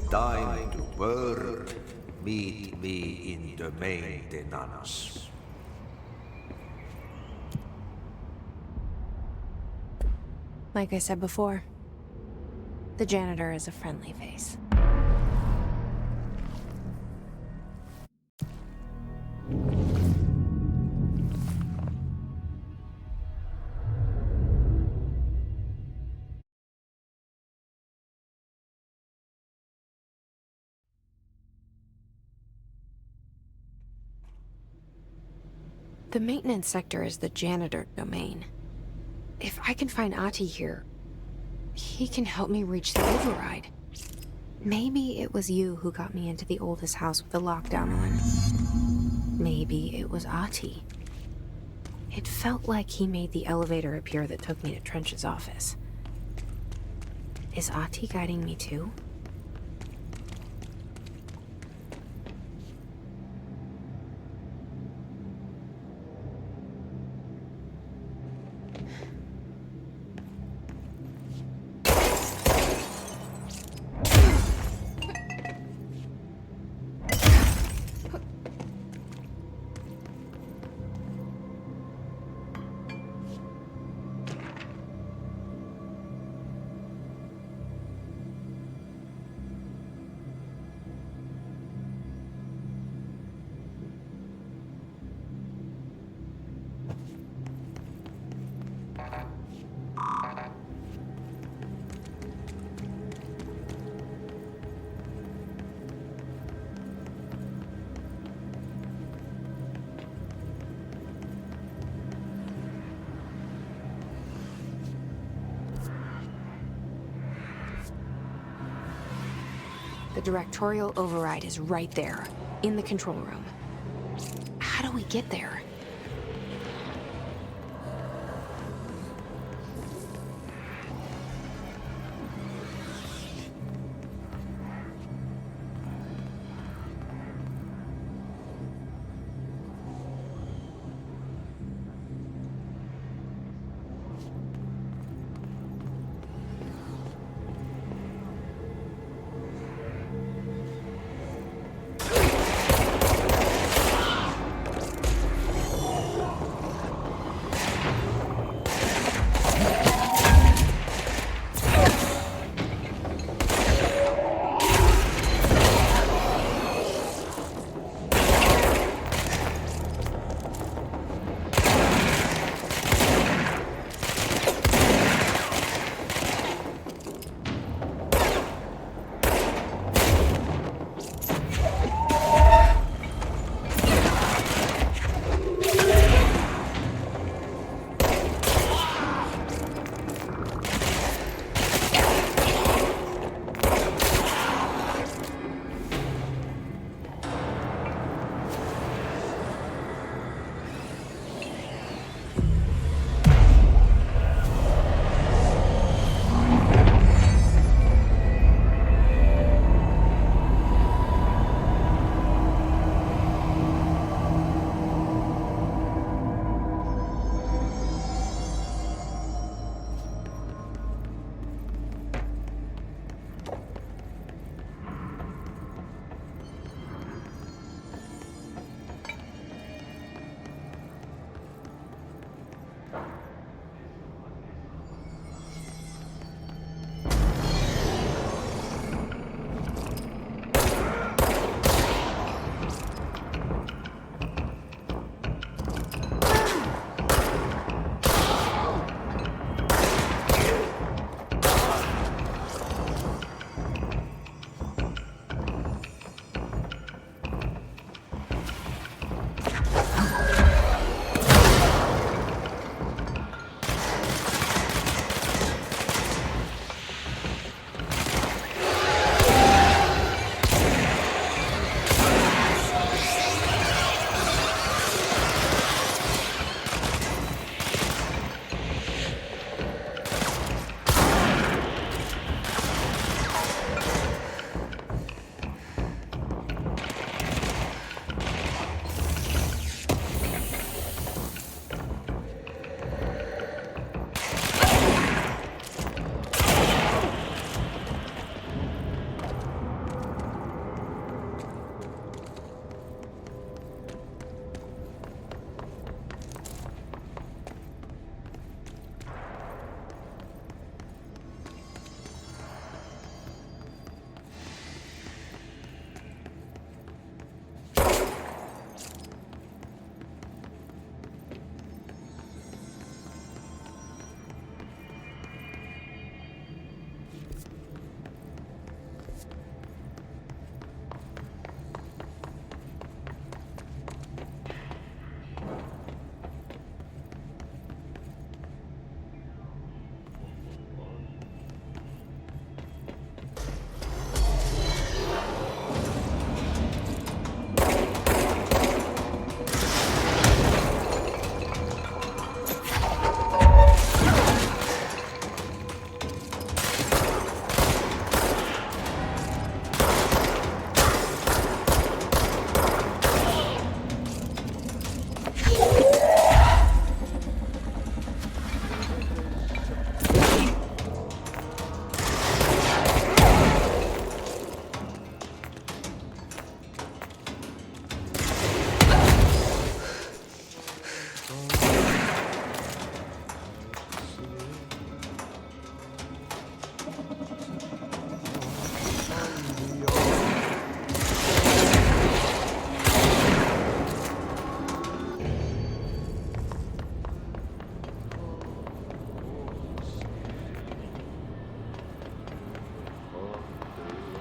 time to work. Meet me in the maintenance. Like I said before, the janitor is a friendly face. The maintenance sector is the janitor domain. If I can find Ahti here, he can help me reach the override. Maybe it was you who got me into the oldest house with the lockdown on. Maybe it was Ahti. It felt like he made the elevator appear that took me to Trench's office. Is Ahti guiding me too? The directorial override is right there, in the control room. How do we get there?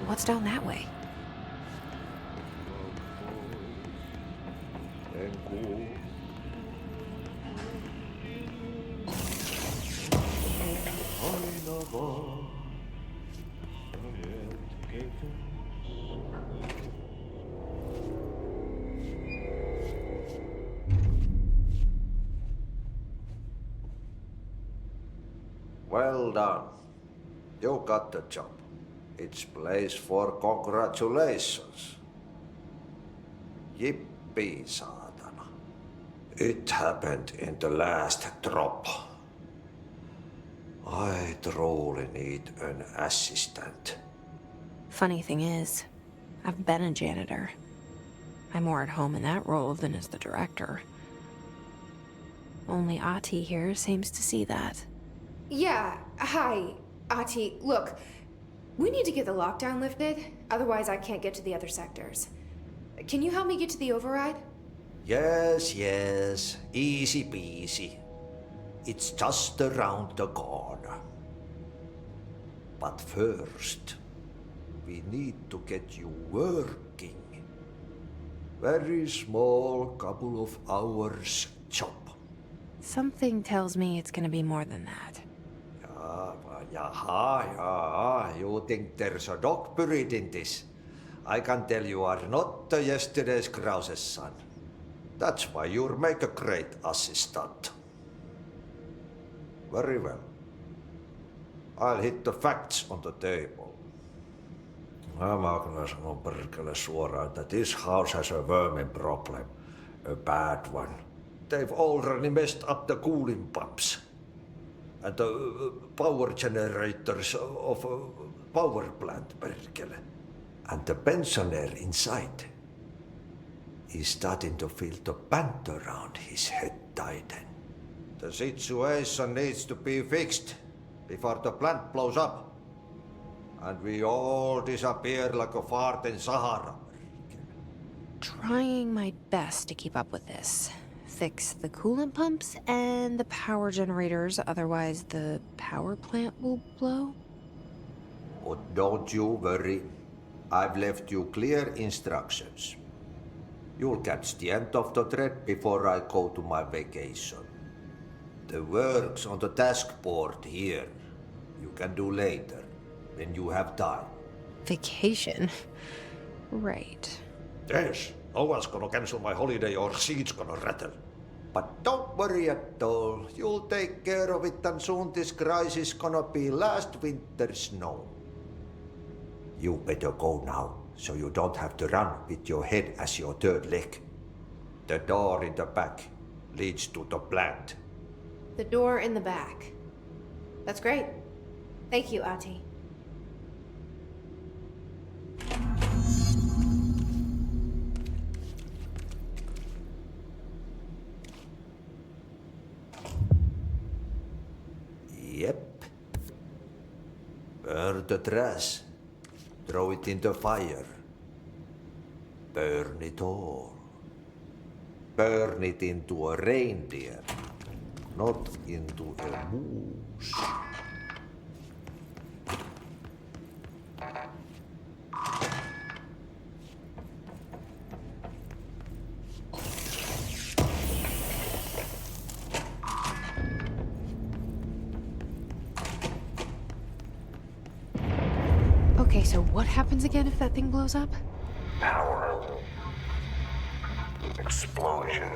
What's down that way? Well done. You got the job. It's place for congratulations. Yippee, saatana. It happened in the last drop. I truly need an assistant. Funny thing is, I've been a janitor. I'm more at home in that role than as the director. Only Ati here seems to see that. Yeah, hi, Ati. Look, we need to get the lockdown lifted, otherwise I can't get to the other sectors. Can you help me get to the override? Yes, easy peasy. It's just around the corner. But first, we need to get you working. Very small, couple of hours job. Something tells me it's gonna be more than that. Yaha, you think there's a dog buried in this? I can tell you are not yesterday's Krause's son. That's why you'll make a great assistant. Very well. I'll hit the facts on the table. Mä kyllä sanon perkele suoraan, että this house has a vermin problem. A bad one. They've already messed up the cooling pumps. And the power generators of a power plant, perkele. And the pensioner inside is starting to feel the band around his head tighten. The situation needs to be fixed before the plant blows up. And we all disappear like a fart in Sahara. Trying my best to keep up with this. Fix the coolant pumps and the power generators, otherwise the power plant will blow. But don't you worry. I've left you clear instructions. You'll catch the end of the thread before I go to my vacation. The work's on the task board here. You can do later, when you have time. Vacation? Right. Yes, no one's gonna cancel my holiday or seats gonna rattle. But don't worry at all. You'll take care of it and soon this crisis gonna be last winter's snow. You better go now, so you don't have to run with your head as your third leg. The door in the back leads to the plant. The door in the back. That's great. Thank you, Ati. Yep. Burn the trash. Throw it in the fire. Burn it all. Burn it into a reindeer, not into a moose. Okay, so what happens again if that thing blows up? Power. Explosion.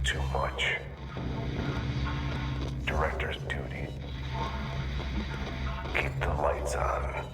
Too much. Director's duty. Keep the lights on.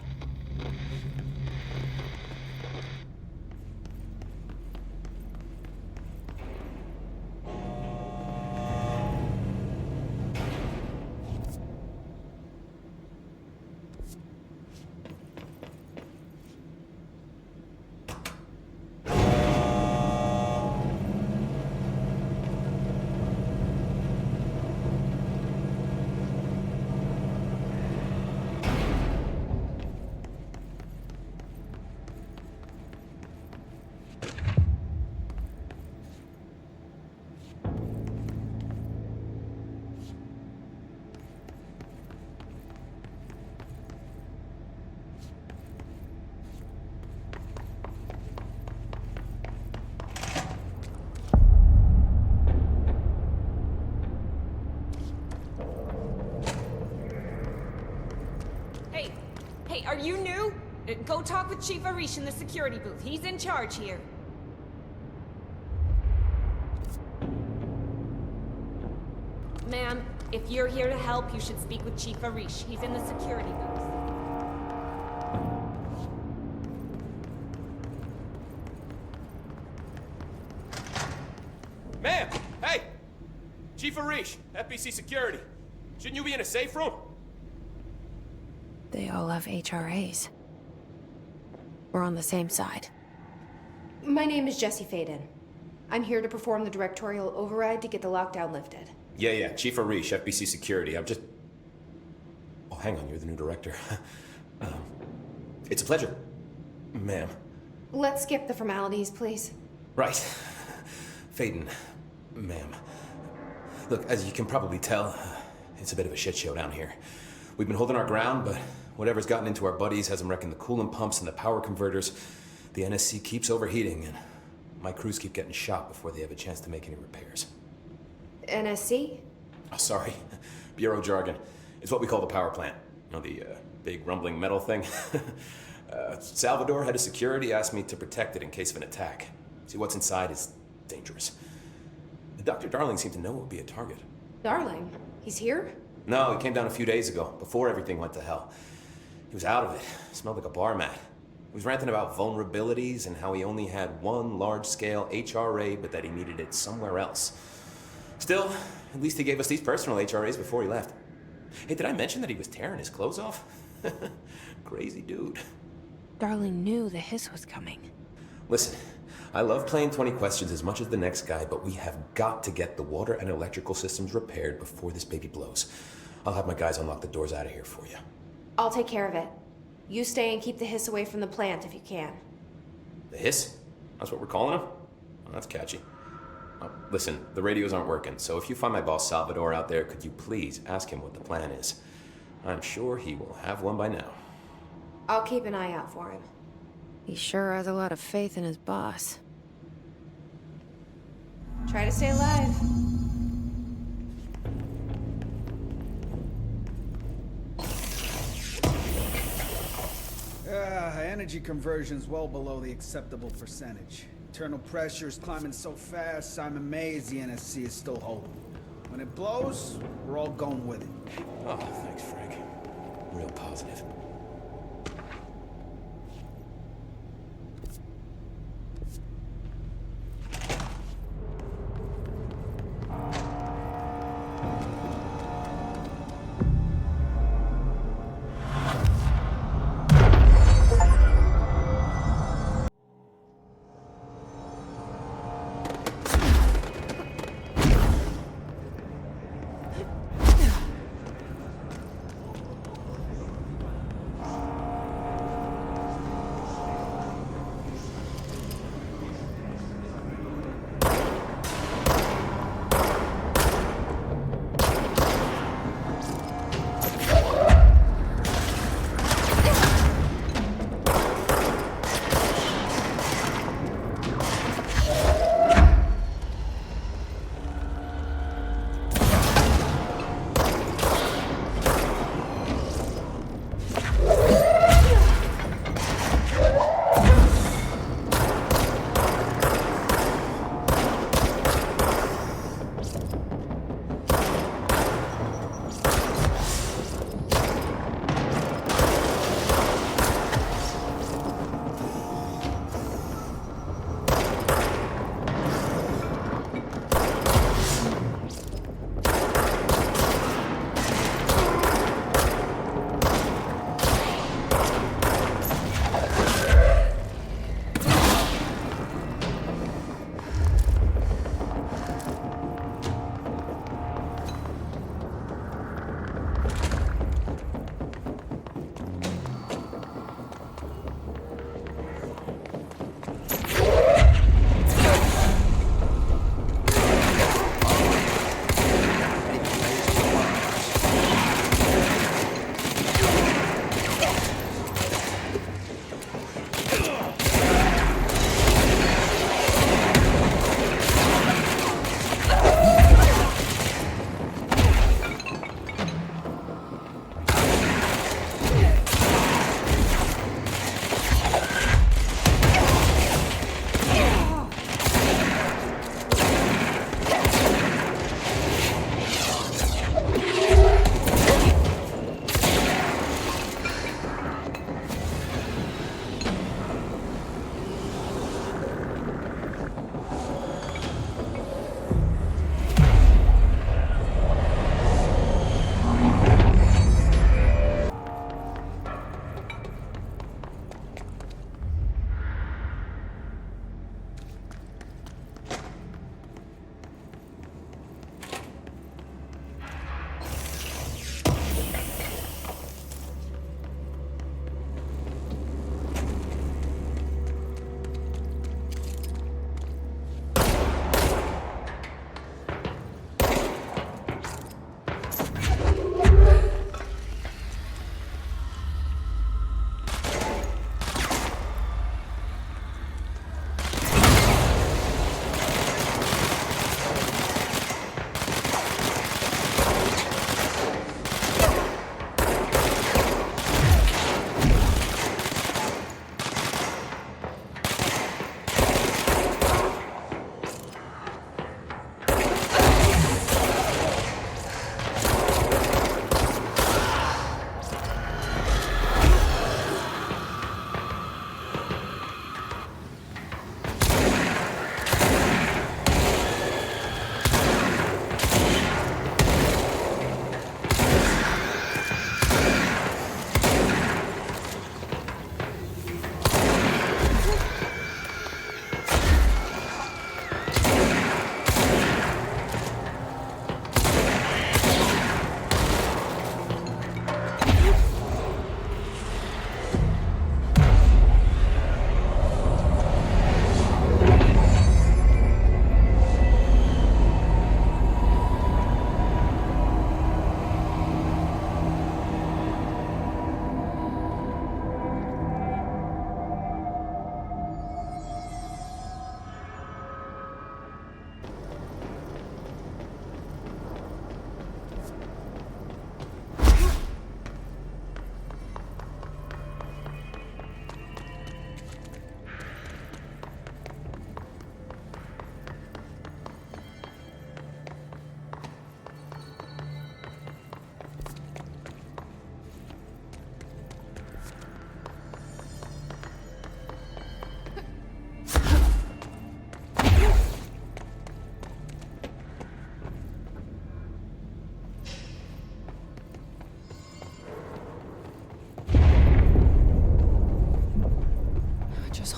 Hey, are you new? Go talk with Chief Arish in the security booth. He's in charge here. Ma'am, if you're here to help, you should speak with Chief Arish. He's in the security booth. Ma'am! Hey! Chief Arish, FBC Security. Shouldn't you be in a safe room? They all have HRAs. We're on the same side. My name is Jesse Faden. I'm here to perform the directorial override to get the lockdown lifted. Yeah, Chief Arish, FBC Security. I'm just... Oh, hang on, you're the new director. It's a pleasure, ma'am. Let's skip the formalities, please. Right. Faden, ma'am. Look, as you can probably tell, it's a bit of a shit show down here. We've been holding our ground, but whatever's gotten into our buddies has them wrecking the coolant pumps and the power converters. The NSC keeps overheating, and my crews keep getting shot before they have a chance to make any repairs. NSC? Oh, sorry. Bureau jargon. It's what we call the power plant. You know, the big rumbling metal thing? Salvador, head of security, asked me to protect it in case of an attack. See, what's inside is dangerous. Dr. Darling seemed to know it would be a target. Darling, he's here? No, he came down a few days ago, before everything went to hell. He was out of it. Smelled like a bar mat. He was ranting about vulnerabilities and how he only had one large-scale HRA, but that he needed it somewhere else. Still, at least he gave us these personal HRAs before he left. Hey, did I mention that he was tearing his clothes off? Crazy dude. Darling knew the hiss was coming. Listen, I love playing 20 questions as much as the next guy, but we have got to get the water and electrical systems repaired before this baby blows. I'll have my guys unlock the doors out of here for you. I'll take care of it. You stay and keep the hiss away from the plant if you can. The hiss? That's what we're calling him? Oh, that's catchy. Oh, listen, the radios aren't working, so if you find my boss Salvador out there, could you please ask him what the plan is? I'm sure he will have one by now. I'll keep an eye out for him. He sure has a lot of faith in his boss. Try to stay alive. Energy conversion's well below the acceptable percentage. Internal pressure's climbing so fast, I'm amazed the NSC is still holding. When it blows, we're all going with it. Oh, thanks, Frank. Real positive.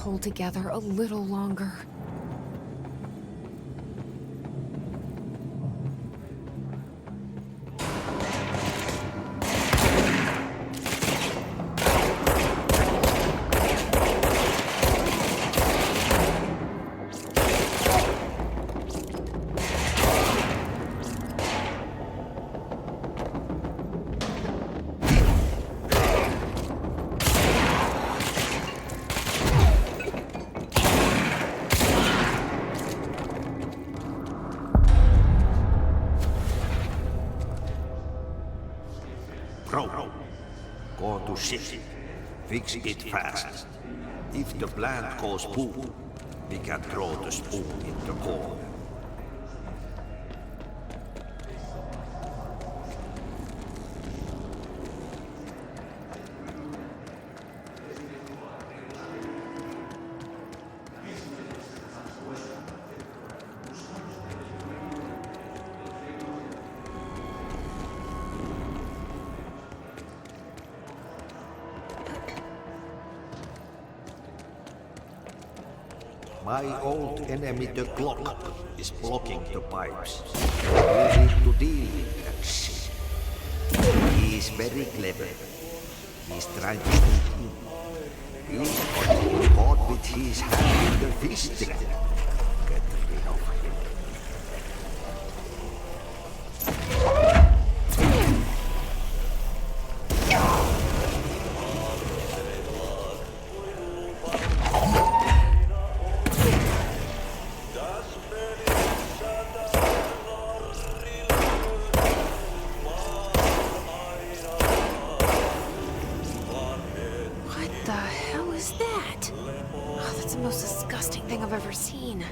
hold together a little longer. Bro, go to ship. Fix it fast. If the plant goes boom, we can throw the spoon in the corner. My old enemy, the clock, is blocking the pipes. We need to deal with that shit. He is very clever. He's trying to sneak in. He's got caught with his hand in the fish trap. Get rid of him. What the hell is that? Oh, that's the most disgusting thing I've ever seen.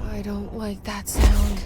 I don't like that sound.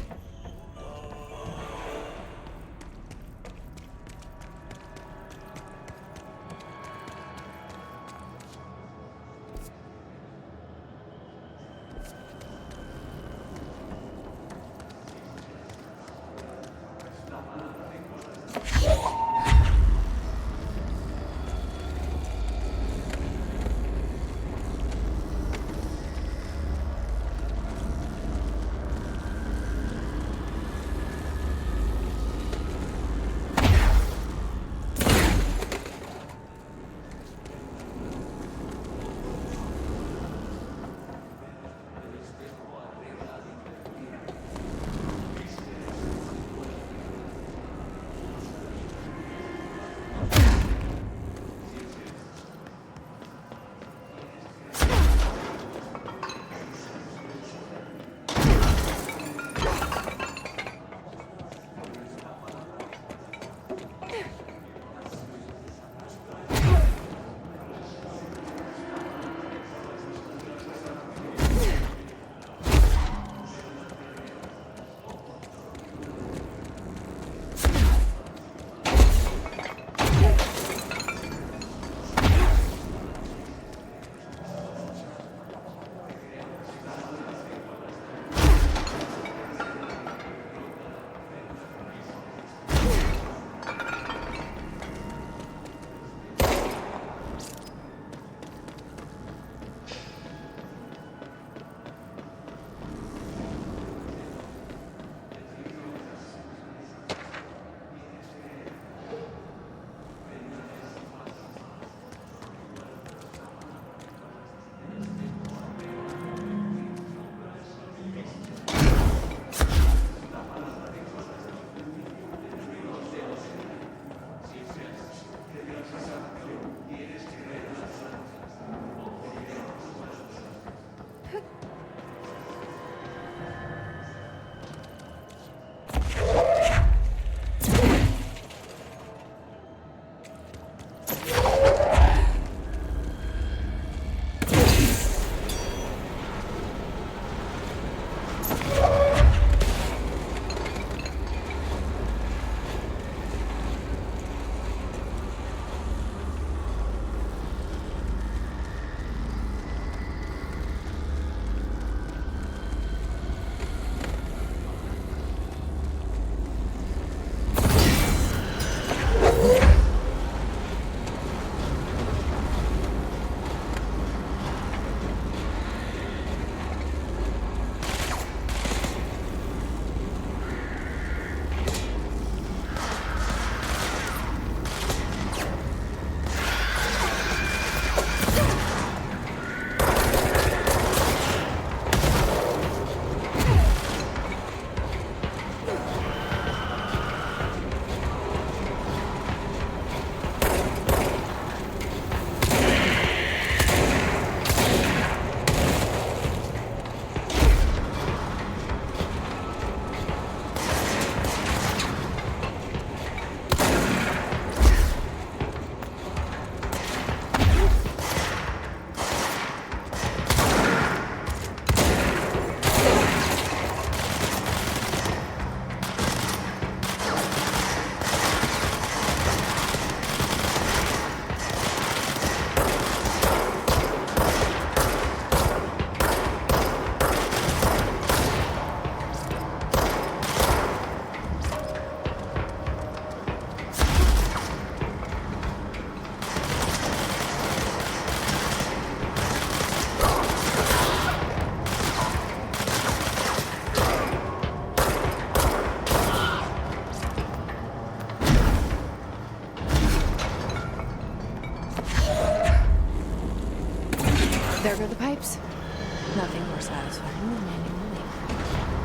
There go the pipes. Nothing more satisfying than manual labor.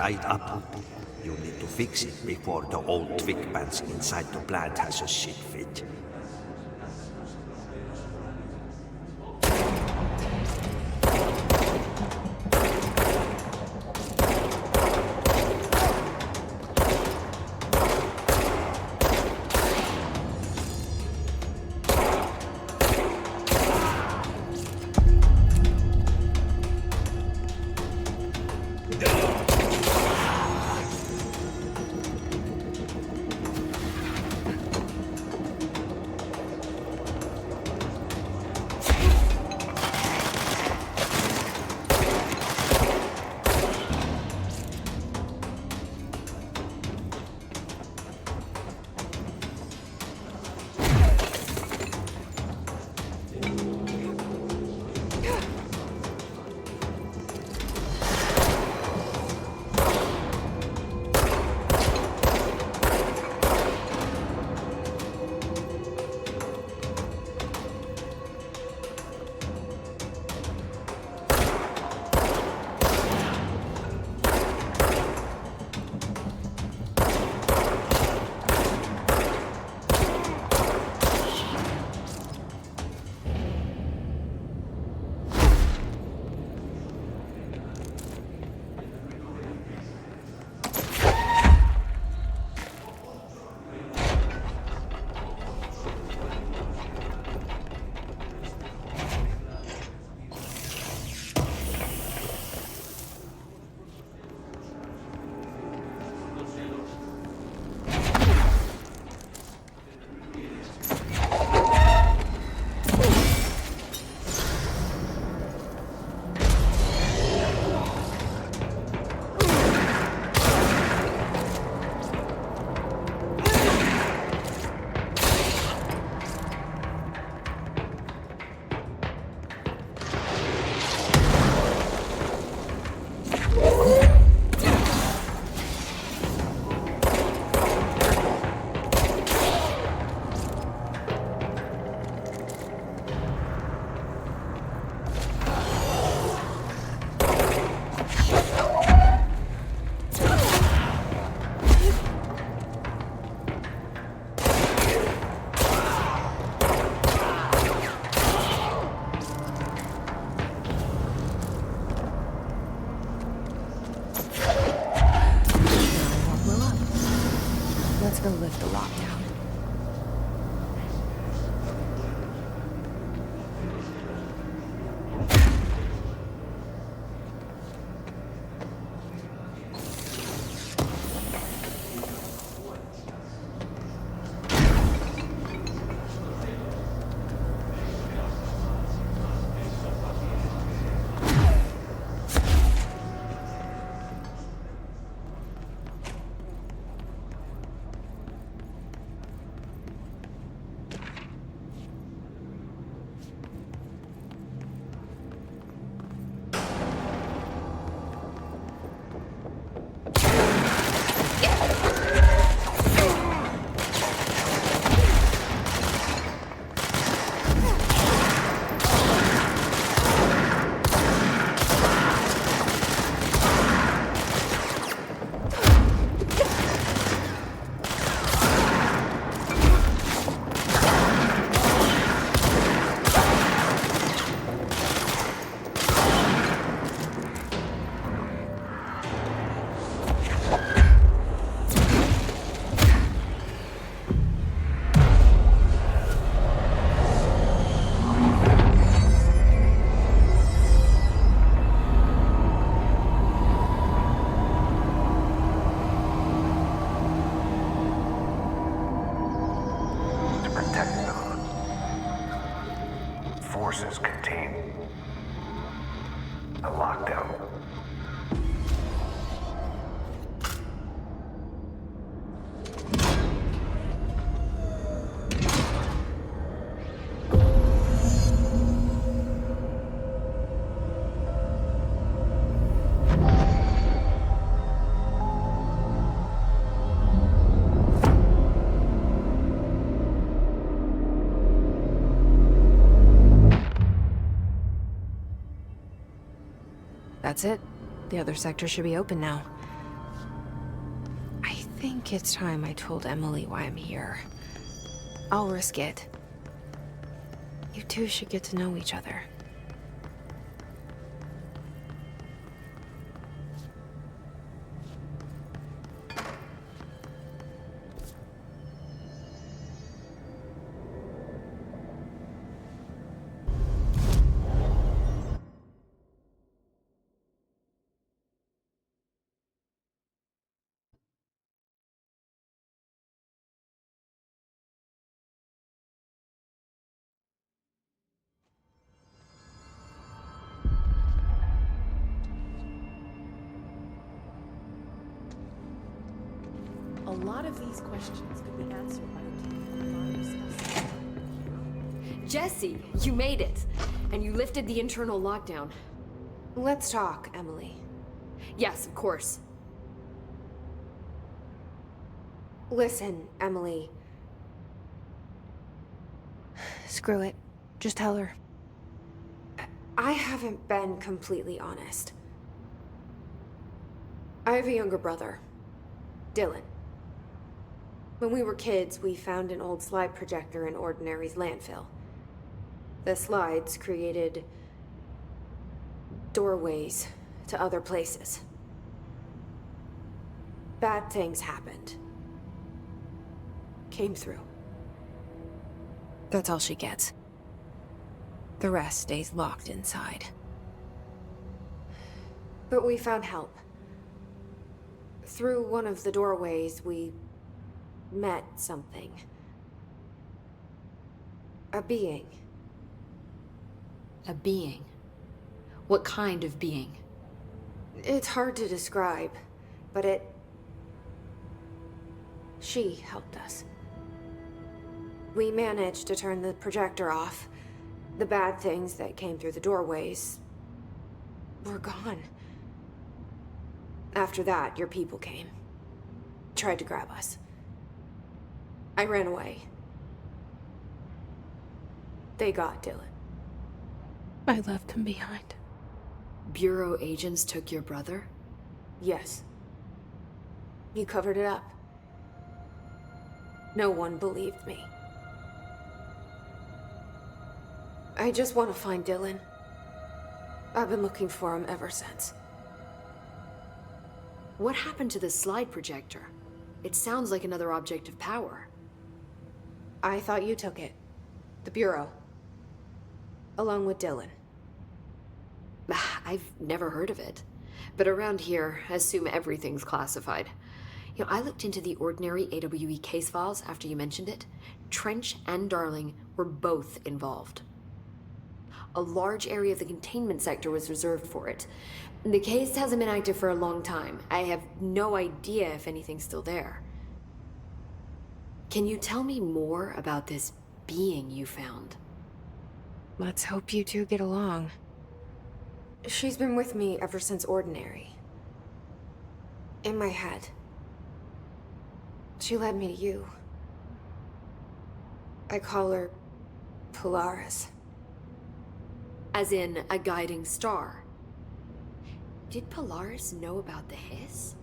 tied up. You need to fix it before the old twig bands inside the plant has a shit fit. Go lift the lockdown. Forces contain a lockdown. That's it. The other sector should be open now. think it's time I told Emily why I'm here. I'll risk it. You two should get to know each other. A lot of these questions could be answered by obtaining a Jesse, you made it! And you lifted the internal lockdown. Let's talk, Emily. Yes, of course. Listen, Emily. Screw it. Just tell her. I haven't been completely honest. I have a younger brother, Dylan. When we were kids, we found an old slide projector in Ordinary's landfill. The slides created doorways to other places. Bad things happened. Came through. That's all she gets. The rest stays locked inside. But we found help. Through one of the doorways, we met something. A being. A being? What kind of being? It's hard to describe, but she helped us. We managed to turn the projector off. The bad things that came through the doorways were gone. After that, your people came. Tried to grab us. I ran away. They got Dylan. I left him behind. Bureau agents took your brother? Yes. You covered it up. No one believed me. I just want to find Dylan. I've been looking for him ever since. What happened to the slide projector? It sounds like another object of power. I thought you took it. The Bureau. Along with Dylan. I've never heard of it. But around here, I assume everything's classified. You know, I looked into the Ordinary AWE case files after you mentioned it. Trench and Darling were both involved. A large area of the containment sector was reserved for it. The case hasn't been active for a long time. I have no idea if anything's still there. Can you tell me more about this being you found? Let's hope you two get along. She's been with me ever since Ordinary. In my head. She led me to you. I call her Polaris. As in, a guiding star. Did Polaris know about the hiss?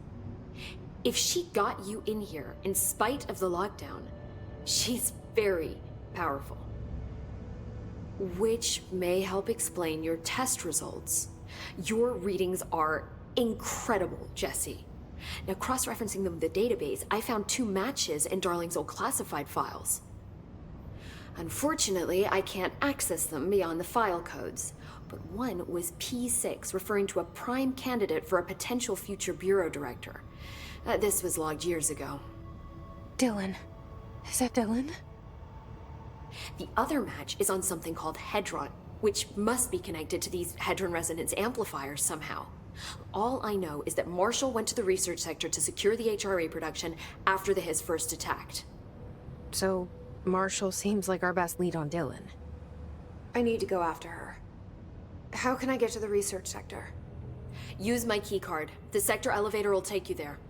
If she got you in here in spite of the lockdown, she's very powerful. Which may help explain your test results. Your readings are incredible, Jesse. Now, cross-referencing them with the database, I found 2 matches in Darling's old classified files. Unfortunately, I can't access them beyond the file codes, but one was P6, referring to a prime candidate for a potential future bureau director. This was logged years ago. Dylan. Is that Dylan? The other match is on something called Hedron, which must be connected to these Hedron resonance amplifiers somehow. All I know is that Marshall went to the research sector to secure the HRA production after the Hiss first attacked. So, Marshall seems like our best lead on Dylan. I need to go after her. How can I get to the research sector? Use my keycard. The sector elevator will take you there.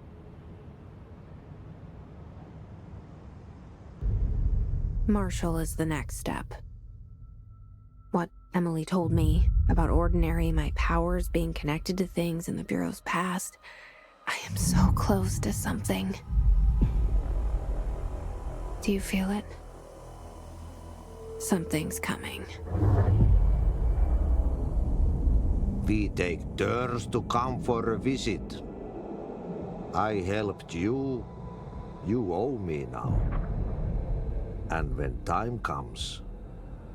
Marshall is the next step. What Emily told me about Ordinary, my powers being connected to things in the Bureau's past, I am so close to something. Do you feel it? Something's coming. We take turns to come for a visit. I helped you. You owe me now. And when time comes,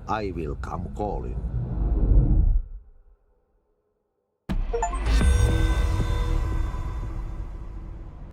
I will come calling.